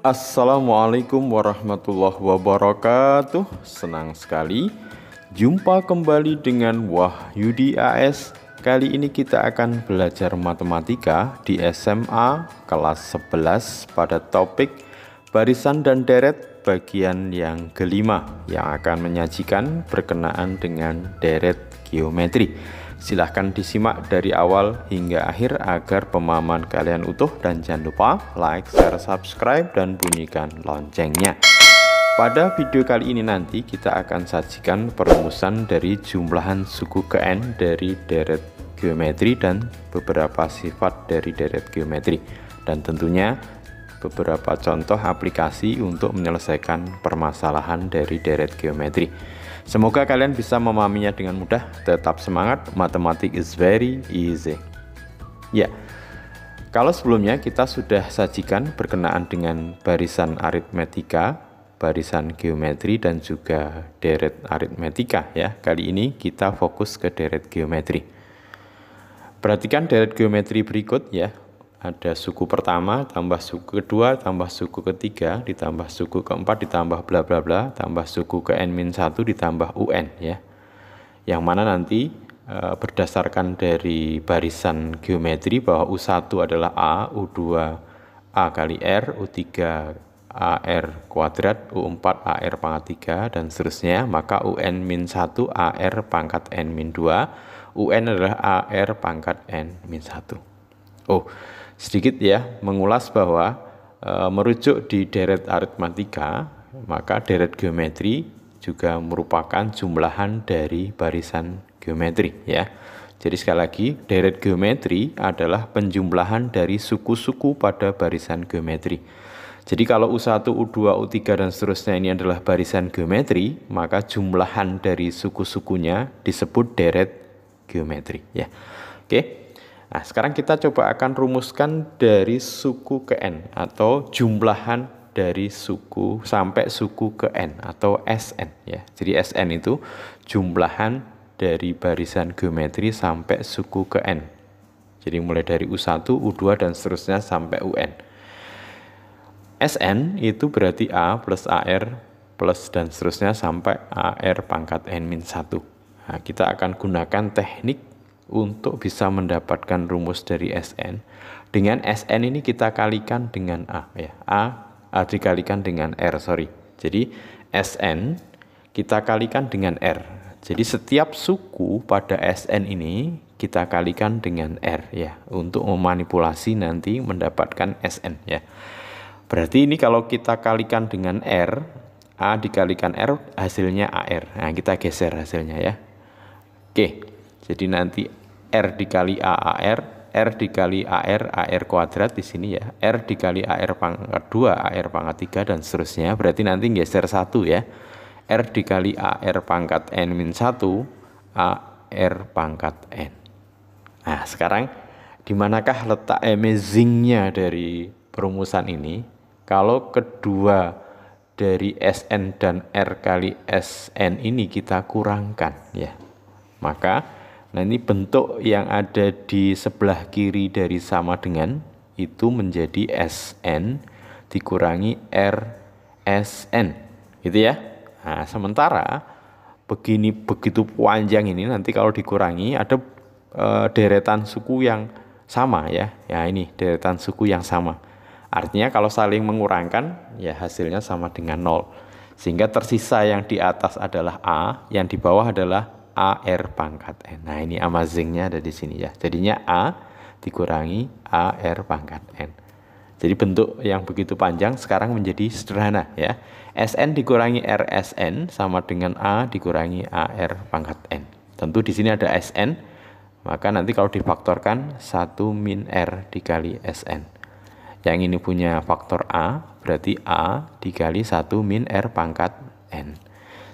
Assalamualaikum warahmatullahi wabarakatuh. Senang sekali jumpa kembali dengan Wahyudi AS. Kali ini kita akan belajar matematika di SMA kelas 11 pada topik barisan dan deret bagian yang kelima yang akan menyajikan berkenaan dengan deret geometri. Silahkan disimak dari awal hingga akhir agar pemahaman kalian utuh, dan jangan lupa like, share, subscribe, dan bunyikan loncengnya. Pada video kali ini nanti kita akan sajikan perumusan dari jumlahan suku ke N dari deret geometri dan beberapa sifat dari deret geometri, dan tentunya beberapa contoh aplikasi untuk menyelesaikan permasalahan dari deret geometri. Semoga kalian bisa memahaminya dengan mudah. Tetap semangat, matematik is very easy. Ya, kalau sebelumnya kita sudah sajikan berkenaan dengan barisan aritmetika, barisan geometri, dan juga deret aritmetika ya. Kali ini kita fokus ke deret geometri. Perhatikan deret geometri berikut ya. Ada suku pertama, tambah suku kedua, tambah suku ketiga, ditambah suku keempat, ditambah bla bla bla, tambah suku ke N-1, ditambah UN ya. Yang mana nanti berdasarkan dari barisan geometri bahwa U1 adalah A, U2 A kali R, U3 AR kuadrat, U4 AR pangkat 3, dan seterusnya, maka UN-1 AR pangkat N-2, UN adalah AR pangkat N-1. Oh, sedikit ya mengulas bahwa merujuk di deret aritmatika, maka deret geometri juga merupakan jumlahan dari barisan geometri ya. Jadi sekali lagi, deret geometri adalah penjumlahan dari suku-suku pada barisan geometri. Jadi kalau U1, U2, U3 dan seterusnya ini adalah barisan geometri, maka jumlahan dari suku-sukunya disebut deret geometri ya. Oke. Nah, sekarang kita coba akan rumuskan dari suku ke N atau jumlahan dari suku sampai suku ke N atau Sn ya. Jadi Sn itu jumlahan dari barisan geometri sampai suku ke N. Jadi mulai dari U1, U2 dan seterusnya sampai UN. Sn itu berarti A plus AR plus dan seterusnya sampai AR pangkat N-1. Nah, kita akan gunakan teknik untuk bisa mendapatkan rumus dari Sn. Dengan Sn ini kita kalikan dengan A ya. A dikalikan dengan R, Jadi Sn kita kalikan dengan R. Jadi setiap suku pada Sn ini kita kalikan dengan R ya, untuk memanipulasi nanti mendapatkan Sn ya. Berarti ini kalau kita kalikan dengan R, A dikalikan R hasilnya AR. Nah, kita geser hasilnya ya. Oke. Jadi nanti R dikali A AR, R dikali AR, AR kuadrat di sini ya. R dikali AR pangkat 2, AR pangkat 3 dan seterusnya. Berarti nanti geser 1 ya. R dikali AR pangkat N-1, AR pangkat N. Nah, sekarang di manakah letak amazingnya dari perumusan ini? Kalau kedua dari Sn dan R kali Sn ini kita kurangkan ya, maka nanti bentuk yang ada di sebelah kiri dari sama dengan itu menjadi Sn dikurangi Rsn gitu ya. Nah, sementara begitu panjang ini nanti kalau dikurangi ada deretan suku yang sama ya. Ya, ini deretan suku yang sama. Artinya kalau saling mengurangkan ya hasilnya sama dengan 0. Sehingga tersisa yang di atas adalah A, yang di bawah adalah AR pangkat N. Nah, ini amazingnya ada di sini ya. Jadinya A dikurangi AR pangkat N. Jadi bentuk yang begitu panjang sekarang menjadi sederhana ya. Sn dikurangi Rsn sama dengan A dikurangi AR pangkat N. Tentu di sini ada Sn, maka nanti kalau difaktorkan 1 min R dikali Sn. Yang ini punya faktor A, berarti A dikali 1 min R pangkat N.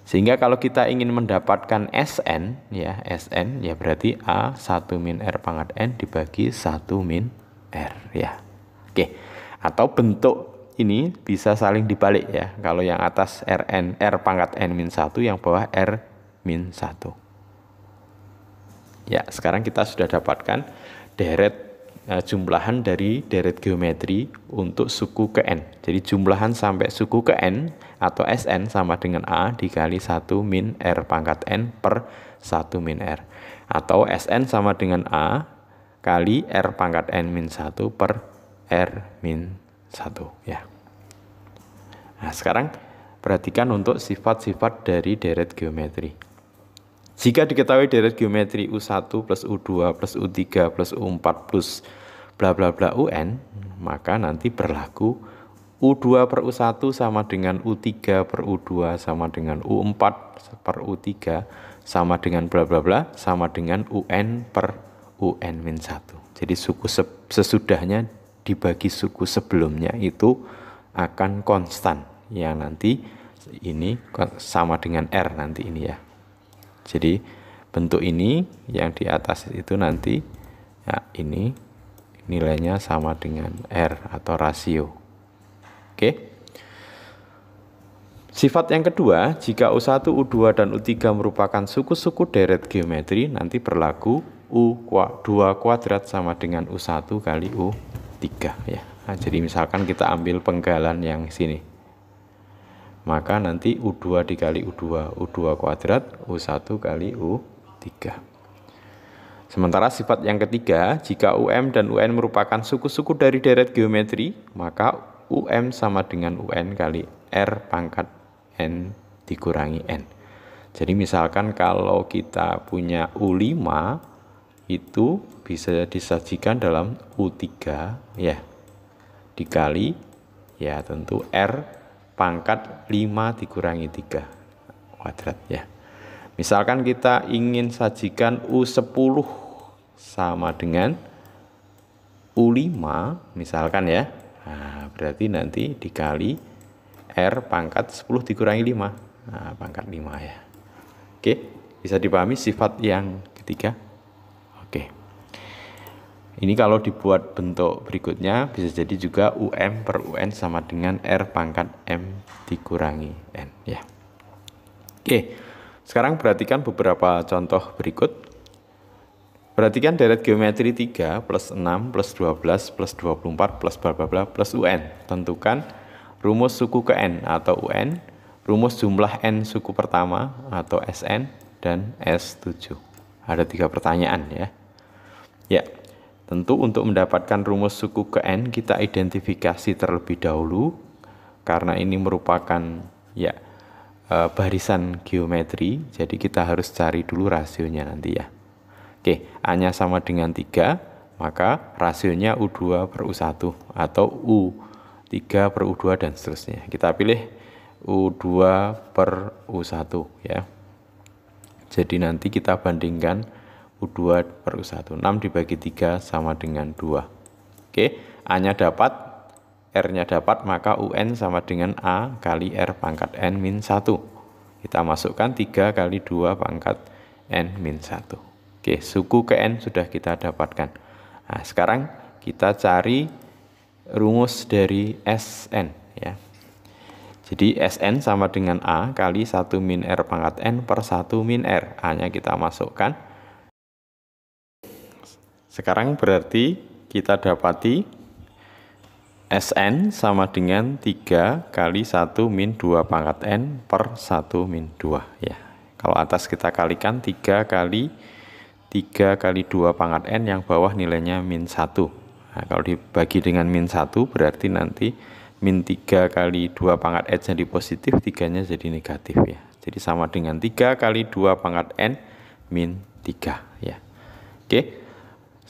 Sehingga kalau kita ingin mendapatkan Sn ya, Sn ya berarti A 1 min R pangkat N dibagi 1 min R ya. Oke. Atau bentuk ini bisa saling dibalik ya. Kalau yang atas Rn R pangkat N-1, yang bawah R-1. Ya, sekarang kita sudah dapatkan deret jumlahan dari deret geometri untuk suku ke n. Jadi jumlahan sampai suku ke n atau Sn sama dengan A dikali 1 min R pangkat n per 1 min R. Atau Sn sama dengan A kali R pangkat n min 1 per R min 1 ya. Nah, sekarang perhatikan untuk sifat-sifat dari deret geometri. Jika diketahui deret geometri U1 plus U2 plus U3 plus U4 plus bla bla bla UN, maka nanti berlaku U2 per U1 sama dengan U3 per U2 sama dengan U4 per U3 sama dengan bla bla bla sama dengan UN per UN min 1. Jadi suku sesudahnya dibagi suku sebelumnya itu akan konstan. Yang nanti ini sama dengan R nanti ini ya. Jadi bentuk ini yang di atas itu nanti ya, ini nilainya sama dengan R atau rasio. Oke. Sifat yang kedua, jika U1, U2 dan U3 merupakan suku-suku deret geometri, nanti berlaku U2 kuadrat sama dengan U1 kali U3 ya. Nah, jadi misalkan kita ambil penggalan yang sini. Maka nanti U2 dikali U2, U2 kuadrat, U1 kali U3. Sementara sifat yang ketiga, jika UM dan UN merupakan suku-suku dari deret geometri, maka UM sama dengan UN kali R pangkat N dikurangi N. Jadi misalkan kalau kita punya U5, itu bisa disajikan dalam U3 ya, dikali ya tentu R pangkat 5 dikurangi 3 kuadrat ya. Misalkan kita ingin sajikan U10 sama dengan U5 misalkan ya. Nah, berarti nanti dikali R pangkat 10 dikurangi 5. Nah, pangkat 5 ya. Oke, bisa dipahami sifat yang ketiga? Oke. Ini kalau dibuat bentuk berikutnya bisa jadi juga UM per UN sama dengan R pangkat M dikurangi N ya. Oke, sekarang perhatikan beberapa contoh berikut. Perhatikan deret geometri 3 plus 6 plus 12 plus 24 plus bla bla bla plus UN. Tentukan rumus suku ke N atau UN, rumus jumlah N suku pertama atau Sn, dan S7. Ada 3 pertanyaan ya. Ya. Tentu untuk mendapatkan rumus suku ke N kita identifikasi terlebih dahulu karena ini merupakan ya barisan geometri, jadi kita harus cari dulu rasionya nanti ya. Oke, A-nya sama dengan 3, maka rasionya U2 per U1 atau U3 per U2 dan seterusnya. Kita pilih U2 per U1 ya. Jadi nanti kita bandingkan U2 per U1, 6 dibagi 3 sama dengan 2. Oke, A-nya dapat, R-nya dapat, maka UN sama dengan A kali R pangkat N min 1. Kita masukkan 3 kali 2 pangkat N min 1. Oke, suku ke N sudah kita dapatkan. Nah, sekarang kita cari rumus dari Sn ya. Jadi Sn sama dengan A kali 1 min R pangkat N per 1 min R. A-nya kita masukkan. Sekarang berarti kita dapati Sn sama dengan 3 kali 1 min 2 pangkat N per 1 min 2 ya. Kalau atas kita kalikan 3 kali 2 pangkat N, yang bawah nilainya min 1. Nah, kalau dibagi dengan min 1 berarti nanti min 3 kali 2 pangkat N jadi positif, 3-nya jadi negatif ya. Jadi sama dengan 3 kali 2 pangkat N min 3 ya. Oke.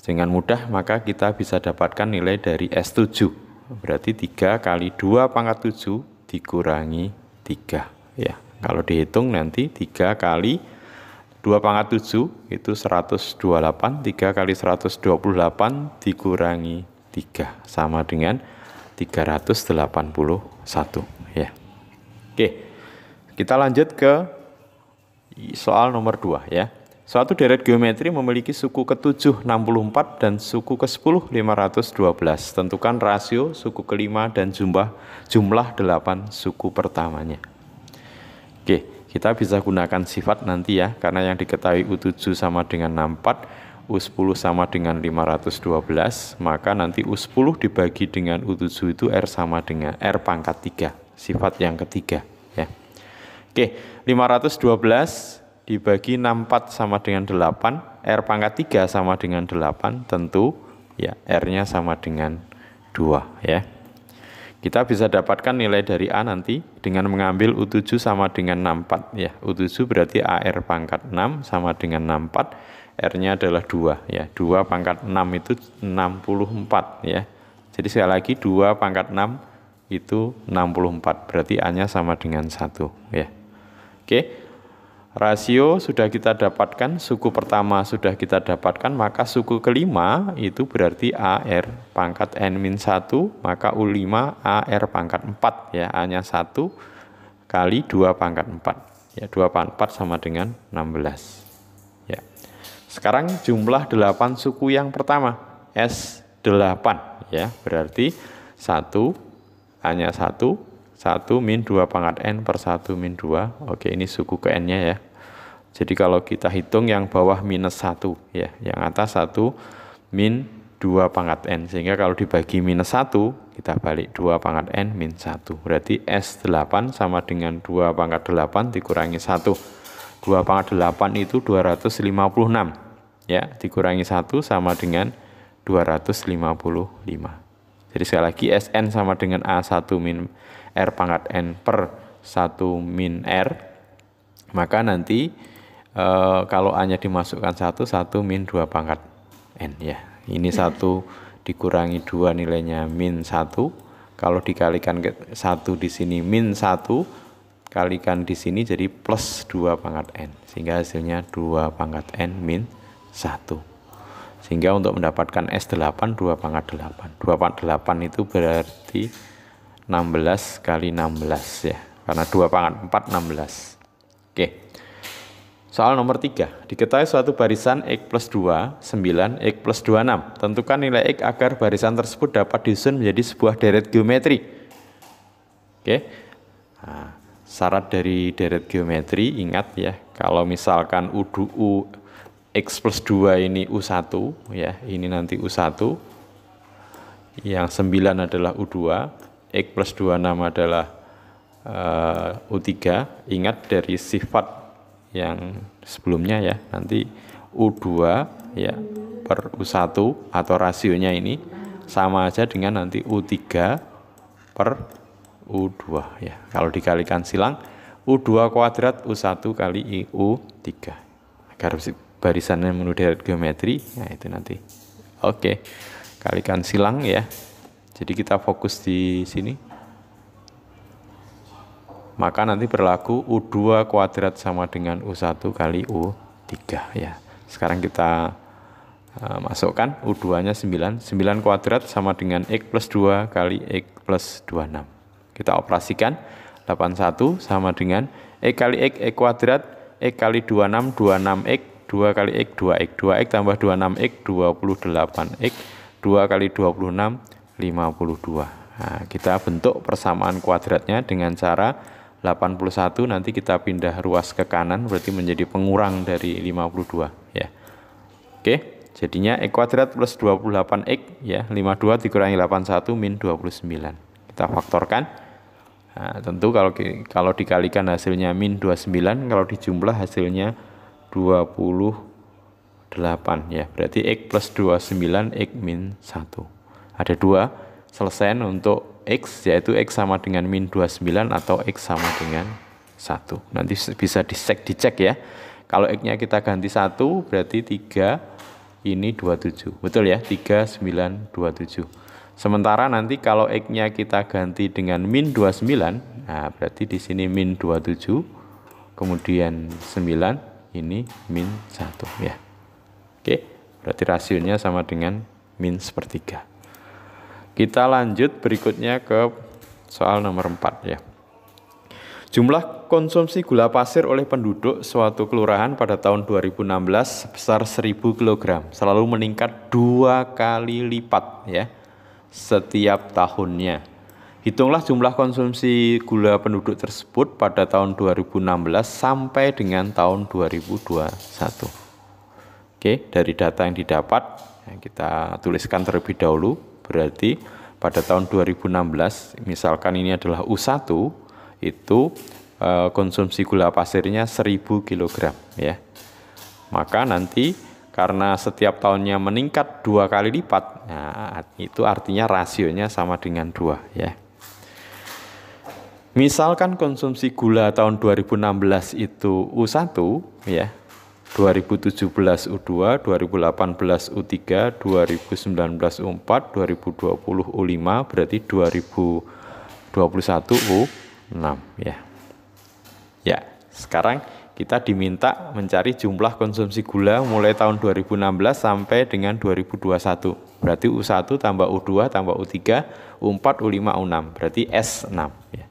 Dengan mudah maka kita bisa dapatkan nilai dari S7. Berarti 3 kali 2 pangkat 7 dikurangi 3 ya. Kalau dihitung nanti 3 kali 2 pangkat 7 itu 128, 3 kali 128 dikurangi 3 sama dengan 381 ya. Oke, kita lanjut ke soal nomor 2 ya. Suatu deret geometri memiliki suku ke-7 64 dan suku ke-10 512. Tentukan rasio suku ke-5 dan jumlah 8 suku pertamanya. Oke, kita bisa gunakan sifat nanti ya, karena yang diketahui U7 sama dengan 64, U10 sama dengan 512, maka nanti U10 dibagi dengan U7 itu R sama dengan R pangkat 3, sifat yang ketiga ya. Oke, 512 dibagi 64 sama dengan 8, R pangkat 3 sama dengan 8, tentu ya R-nya sama dengan 2 ya. Kita bisa dapatkan nilai dari A nanti dengan mengambil U7 sama dengan 64 ya. U7 berarti AR pangkat 6 sama dengan 64, R-nya adalah 2 ya. 2 pangkat 6 itu 64 ya. Jadi sekali lagi 2 pangkat 6 itu 64, berarti A-nya sama dengan 1 ya. Oke. Rasio sudah kita dapatkan, suku pertama sudah kita dapatkan, maka suku kelima itu berarti AR pangkat N-1, maka U5 AR pangkat 4 ya, A-nya 1 kali 2 pangkat 4 ya, 2 pangkat 4 sama dengan 16 ya. Sekarang jumlah 8 suku yang pertama S8 ya, berarti 1 A-nya 1 min 2 pangkat N per 1 min 2. Oke, ini suku ke N-nya ya. Jadi kalau kita hitung yang bawah minus 1 ya, yang atas 1 min 2 pangkat N. Sehingga kalau dibagi minus 1, kita balik 2 pangkat N min 1. Berarti S8 sama dengan 2 pangkat 8 dikurangi 1. 2 pangkat 8 itu 256 ya, dikurangi 1 sama dengan 255. Jadi sekali lagi Sn sama dengan A1 min R pangkat N per 1 min R, maka nanti kalau A-nya dimasukkan 1 min 2 pangkat N ya. Ini 1 dikurangi 2 nilainya min 1. Kalau dikalikan ke 1 di sini min 1, kalikan di sini jadi plus 2 pangkat N. Sehingga hasilnya 2 pangkat N min 1. Sehingga untuk mendapatkan S8 2 pangkat 8. 2 pangkat 8 itu berarti 16 kali 16 ya. Karena 2 pangkat 4 16. Oke. Soal nomor 3. Diketahui suatu barisan X plus 2, 9, X plus 26. Tentukan nilai X agar barisan tersebut dapat disusun menjadi sebuah deret geometri. Oke. Nah, syarat dari deret geometri, ingat ya. Kalau misalkan U X plus 2 ini U1 ya, ini nanti U1, yang 9 adalah U2, X plus 26 adalah U3. Ingat dari sifat yang sebelumnya ya, nanti U2 ya per U1 atau rasionya ini sama aja dengan nanti U3 per U2 ya. Kalau dikalikan silang U2 kuadrat U1 kali U3 agar barisannya menuju deret geometri. Nah itu nanti. Oke. Kalikan silang ya. Jadi kita fokus di sini. Maka nanti berlaku U2 kuadrat sama dengan U1 kali U3 ya. Sekarang kita masukkan U2-nya 9. 9 kuadrat sama dengan X plus 2 kali X plus 26. Kita operasikan 81 sama dengan X kali X kuadrat, X kali 26, 26X, 2 kali X, 2X, 2X tambah 26X, 28X, 2 kali 26, 52. Nah, kita bentuk persamaan kuadratnya dengan cara 81, nanti kita pindah ruas ke kanan, berarti menjadi pengurang dari 52. Ya. Oke, jadinya X kuadrat plus 28X, ya, 52 dikurangi 81 min 29. Kita faktorkan. Nah, tentu kalau dikalikan hasilnya min 29, kalau dijumlah hasilnya 28 ya, berarti X plus 29 X min 1. Ada 2, selesai untuk X, yaitu X sama dengan min 29 atau X sama dengan 1. Nanti bisa dicek ya. Kalau X-nya kita ganti 1, berarti 3, ini 27. Betul ya, 3, 9, 27. Sementara nanti kalau X-nya kita ganti dengan min 29, nah berarti di sini min 27, kemudian 9, ini min 1 ya. Oke, berarti rasionya sama dengan min sepertiga. Kita lanjut berikutnya ke soal nomor 4 ya. Jumlah konsumsi gula pasir oleh penduduk suatu kelurahan pada tahun 2016 sebesar 1000 kg, selalu meningkat 2 kali lipat ya setiap tahunnya. Hitunglah jumlah konsumsi gula penduduk tersebut pada tahun 2016 sampai dengan tahun 2021. Oke, dari data yang didapat kita tuliskan terlebih dahulu. Berarti pada tahun 2016, misalkan ini adalah U1, itu konsumsi gula pasirnya 1000 kg ya. Maka nanti karena setiap tahunnya meningkat 2 kali lipat, nah itu artinya rasionya sama dengan 2 ya. Misalkan konsumsi gula tahun 2016 itu U1 ya, 2017 U2, 2018 U3, 2019 U4, 2020 U5, berarti 2021 U6 ya. Ya, sekarang kita diminta mencari jumlah konsumsi gula mulai tahun 2016 sampai dengan 2021. Berarti U1 tambah U2 tambah U3, U4, U5, U6. Berarti S6 ya.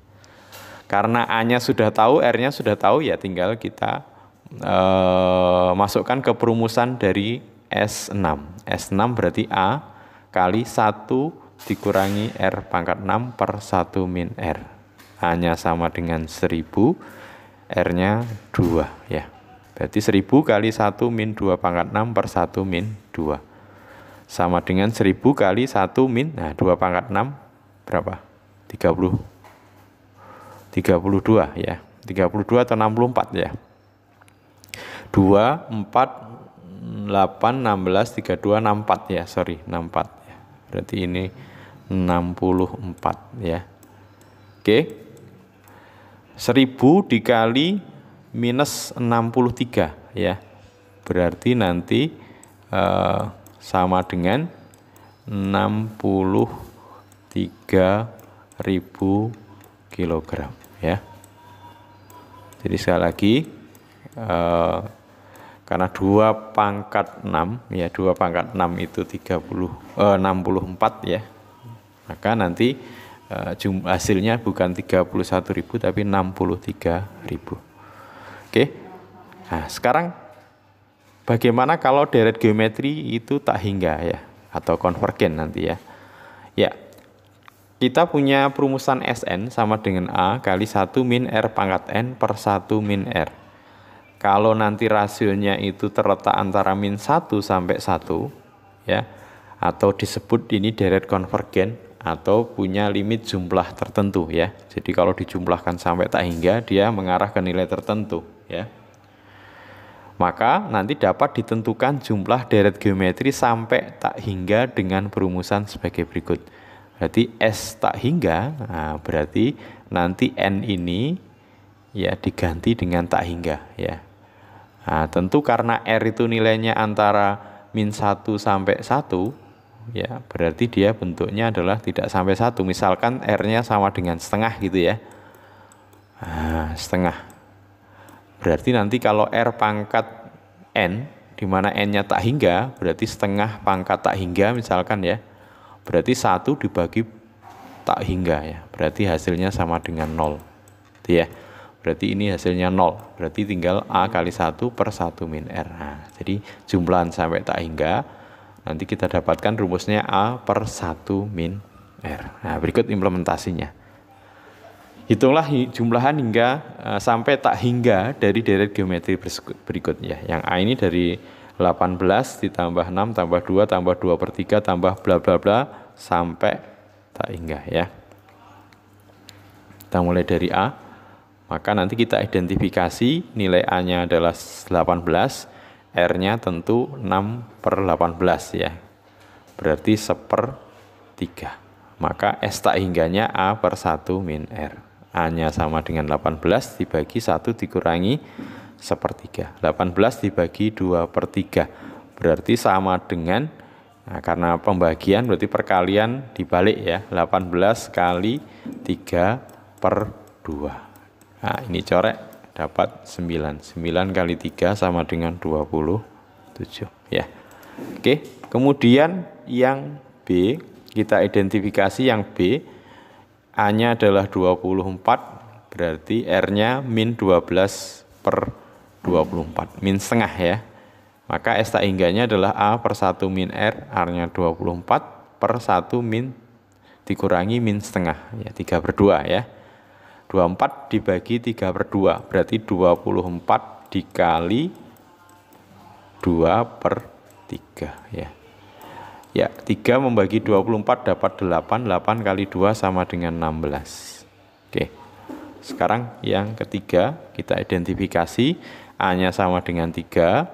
Karena A-nya sudah tahu, R-nya sudah tahu, ya tinggal kita masukkan ke perumusan dari S6. S6 berarti A kali 1 dikurangi R pangkat 6 per 1 min R. A-nya sama dengan 1000, R-nya 2 ya. Berarti 1000 kali 1 min 2 pangkat 6 per 1 min 2. Sama dengan 1000 kali 1 min, nah 2 pangkat 6 berapa? 32 ya. 32 atau 64 ya. 2, 4, 8, 16, 32, 64 ya, sorry 64 ya. Berarti ini 64 ya. Oke, 1000 dikali minus 63 ya. Berarti nanti sama dengan 63.000 kilogram ya. Jadi sekali lagi karena 2 pangkat 6 ya, 2 pangkat 6 itu 64 ya, maka nanti hasilnya bukan 31.000 tapi 63.000. Oke. Nah, sekarang bagaimana kalau deret geometri itu tak hingga ya, atau konvergen nanti ya. Ya, kita punya perumusan Sn sama dengan A kali 1 min R pangkat N per 1 min R. Kalau nanti rasionya itu terletak antara min 1 sampai 1 ya, atau disebut ini deret konvergen atau punya limit jumlah tertentu ya. Jadi kalau dijumlahkan sampai tak hingga, dia mengarah ke nilai tertentu ya. Maka nanti dapat ditentukan jumlah deret geometri sampai tak hingga dengan perumusan sebagai berikut. Berarti S tak hingga, nah berarti nanti N ini ya diganti dengan tak hingga ya. Nah, tentu karena R itu nilainya antara min 1 sampai 1 ya, berarti dia bentuknya adalah tidak sampai 1. Misalkan R-nya sama dengan setengah gitu ya. Nah, setengah. Berarti nanti kalau R pangkat N, di mana N-nya tak hingga, berarti setengah pangkat tak hingga misalkan ya. Berarti 1 dibagi tak hingga ya. Berarti hasilnya sama dengan 0. Gitu ya. Berarti ini hasilnya 0. Berarti tinggal A kali 1 per 1 min R. Nah, jadi jumlahan sampai tak hingga, nanti kita dapatkan rumusnya A per 1 min R. Nah, berikut implementasinya. Hitunglah jumlahan hingga sampai tak hingga dari deret geometri berikutnya. Yang A ini dari 18 ditambah 6 tambah 2 tambah 2 per 3 tambah bla bla bla sampai tak hingga ya. Kita mulai dari A. Maka nanti kita identifikasi nilai A-nya adalah 18, R-nya tentu 6 per 18 ya. Berarti 1/3. Maka S tak hingganya A per 1 min R. A-nya sama dengan 18 dibagi 1 dikurangi 1/3. 18 dibagi 2/3. Berarti sama dengan, nah karena pembagian berarti perkalian dibalik ya. 18 kali 3/2. Nah, ini corek dapat 9. 9 kali 3 sama dengan 27 ya. Oke, kemudian yang B, kita identifikasi yang B. A-nya adalah 24, berarti R-nya min 12 per 24, min setengah ya. Maka S tak hingganya adalah A per 1 min R, R-nya 24 per 1 min dikurangi min setengah ya, 3/2 ya. 24 dibagi 3/2 berarti 24 dikali 2/3 ya. Ya, 3 membagi 24 dapat 8. 8 kali 2 sama dengan 16. Oke. Sekarang yang ketiga, kita identifikasi. A-nya sama dengan 3,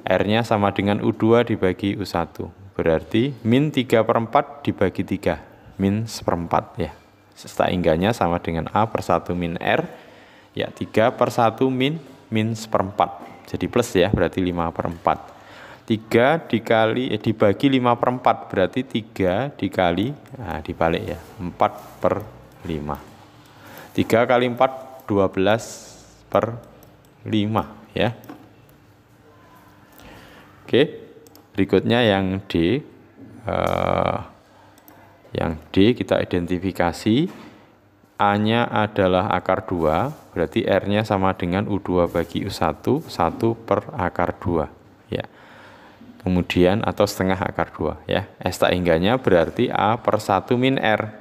R-nya sama dengan U2 dibagi U1. Berarti min 3/4 dibagi 3, min 1/4 ya. Seingganya sama dengan A/1 min R. Ya, 3/1 min 1/4. Jadi plus ya, berarti 5/4. 3 dibagi 5/4 berarti 3 dikali, nah dibalik ya, 4/5. 3 kali 4 12/5 ya. Oke, berikutnya yang D. Yang D kita identifikasi. A-nya adalah akar 2, berarti R-nya sama dengan U2 bagi U1, 1/akar 2 ya. Kemudian atau setengah akar 2 ya. S tak hingganya berarti A/1 min R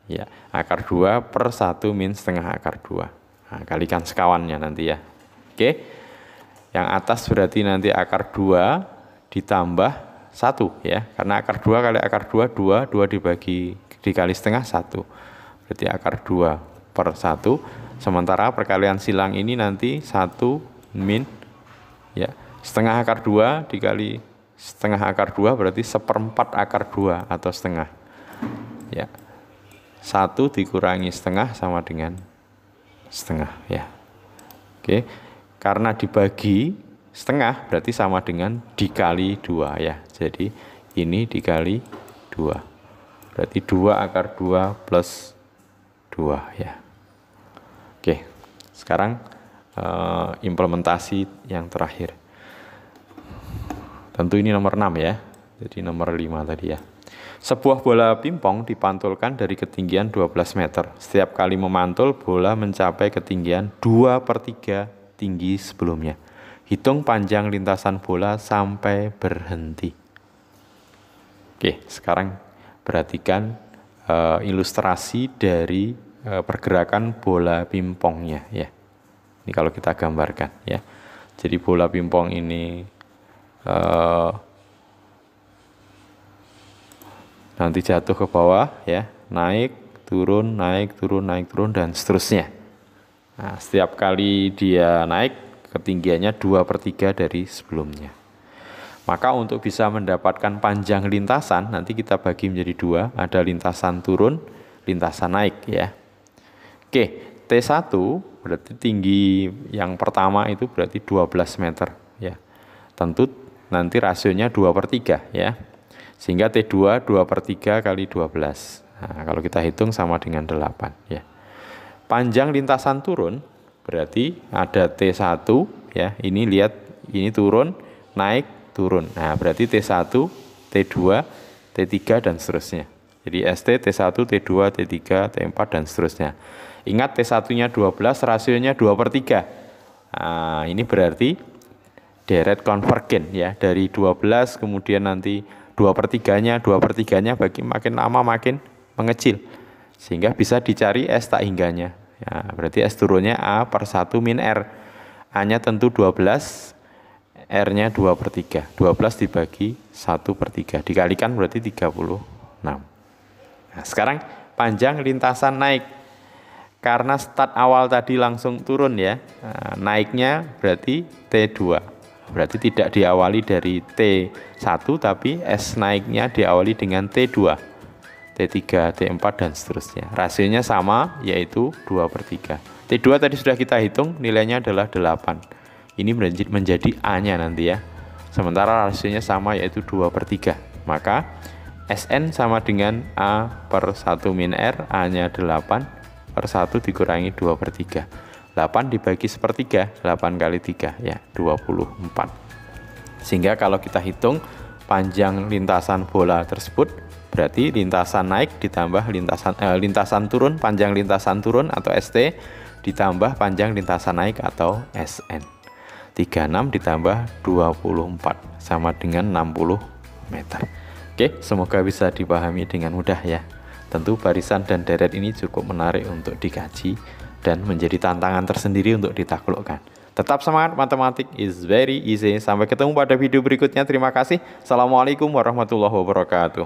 ya. Akar 2/1 min setengah akar 2. Nah, kalikan sekawannya nanti ya. Oke. Yang atas berarti nanti akar 2 ditambah 1 ya. Karena akar 2 kali akar 2 dikali setengah 1. Berarti akar 2/1. Sementara perkalian silang ini nanti 1 min ya. Setengah akar 2 dikali setengah akar 2 berarti 1/4 akar 2 atau setengah ya. 1 dikurangi setengah sama dengan setengah ya. Oke, karena dibagi setengah berarti sama dengan dikali 2 ya. Jadi ini dikali 2 berarti 2 akar 2 plus 2 ya. Oke, sekarang implementasi yang terakhir. Tentu ini nomor 6 ya. Jadi nomor 5 tadi ya. Sebuah bola pingpong dipantulkan dari ketinggian 12 meter. Setiap kali memantul, bola mencapai ketinggian 2/3 tinggi sebelumnya. Hitung panjang lintasan bola sampai berhenti. Oke, sekarang perhatikan ilustrasi dari pergerakan bola pingpongnya ya. Ini kalau kita gambarkan ya. Jadi bola pingpong ini nanti jatuh ke bawah ya, naik turun dan seterusnya. Nah, setiap kali dia naik ketinggiannya 2/3 dari sebelumnya. Maka untuk bisa mendapatkan panjang lintasan nanti kita bagi menjadi 2, ada lintasan turun, lintasan naik ya. Oke, T1 berarti tinggi yang pertama itu berarti 12 meter ya. Tentu nanti rasionya 2/3 ya. Sehingga T2 2/3 kali 12. Nah, kalau kita hitung sama dengan 8 ya. Panjang lintasan turun berarti ada T1 ya. Ini lihat, ini turun, naik, turun. Nah, berarti T1, T2, T3 dan seterusnya. Jadi ST, T1, T2, T3, T4 dan seterusnya. Ingat T1-nya 12, rasionya 2/3. Nah, ini berarti deret konvergen ya, dari 12 kemudian nanti 2/3-nya bagi makin lama makin mengecil sehingga bisa dicari S tak hingganya ya. Berarti S turunnya A/1 min R. A-nya tentu 12, R-nya 2/3. 12 dibagi 1/3 dikalikan berarti 36. Nah, sekarang panjang lintasan naik. Karena start awal tadi langsung turun ya, naiknya berarti T2. Berarti tidak diawali dari T1 tapi S naiknya diawali dengan T2, T3, T4 dan seterusnya. Rasionya sama yaitu 2/3. T2 tadi sudah kita hitung, nilainya adalah 8. Ini menjadi A-nya nanti ya. Sementara rasionya sama yaitu 2/3. Maka SN sama dengan A/1 min R, A-nya 8/1 dikurangi 2/3. 8 dibagi 1/3, 8 kali 3 ya, 24. Sehingga kalau kita hitung panjang lintasan bola tersebut berarti lintasan naik ditambah lintasan turun, panjang lintasan turun atau ST ditambah panjang lintasan naik atau SN. 36 ditambah 24 sama dengan 60 meter. Oke, semoga bisa dipahami dengan mudah ya. Tentu barisan dan deret ini cukup menarik untuk dikaji dan menjadi tantangan tersendiri untuk ditaklukkan. Tetap semangat, matematik is very easy. Sampai ketemu pada video berikutnya. Terima kasih. Assalamualaikum warahmatullahi wabarakatuh.